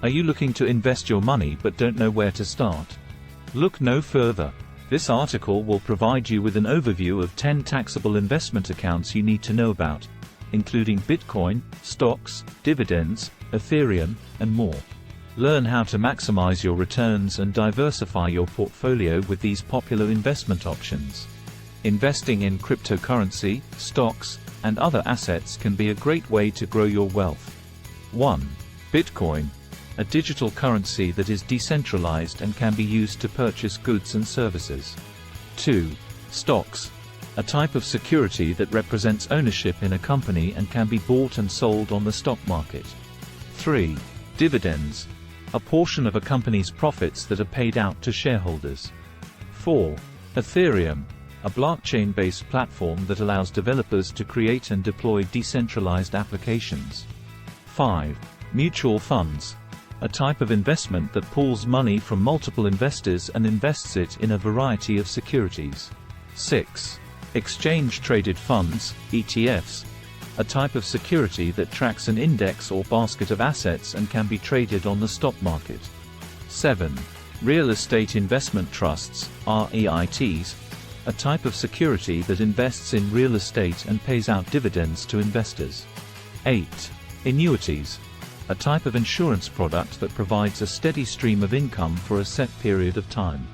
Are you looking to invest your money but don't know where to start? Look no further. This article will provide you with an overview of 10 taxable investment accounts you need to know about, including Bitcoin, stocks, dividends, Ethereum, and more. Learn how to maximize your returns and diversify your portfolio with these popular investment options. Investing in cryptocurrency, stocks, and other assets can be a great way to grow your wealth. 1. Bitcoin, a digital currency that is decentralized and can be used to purchase goods and services. 2. Stocks, a type of security that represents ownership in a company and can be bought and sold on the stock market. 3. Dividends, a portion of a company's profits that are paid out to shareholders. 4. Ethereum, a blockchain-based platform that allows developers to create and deploy decentralized applications. 5. Mutual funds, a type of investment that pools money from multiple investors and invests it in a variety of securities. 6. Exchange-traded funds, ETFs, a type of security that tracks an index or basket of assets and can be traded on the stock market. 7. Real estate investment trusts, REITs, a type of security that invests in real estate and pays out dividends to investors. 8. Annuities, a type of insurance product that provides a steady stream of income for a set period of time.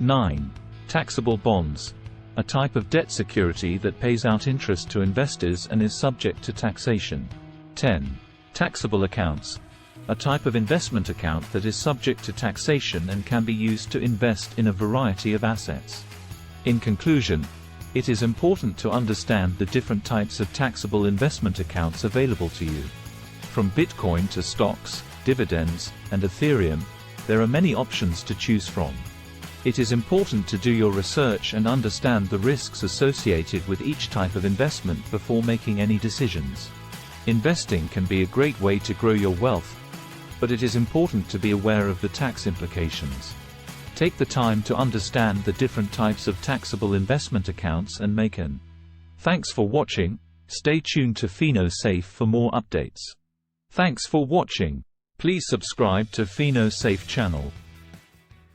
9. Taxable bonds, a type of debt security that pays out interest to investors and is subject to taxation. 10. Taxable accounts, a type of investment account that is subject to taxation and can be used to invest in a variety of assets. In conclusion, it is important to understand the different types of taxable investment accounts available to you. From Bitcoin to stocks, dividends, and Ethereum, there are many options to choose from. It is important to do your research and understand the risks associated with each type of investment before making any decisions. Investing can be a great way to grow your wealth, but it is important to be aware of the tax implications. Take the time to understand the different types of taxable investment accounts and make an. Thanks for watching. Stay tuned to FinoSafe for more updates. Thanks for watching. Please subscribe to FinoSafe channel.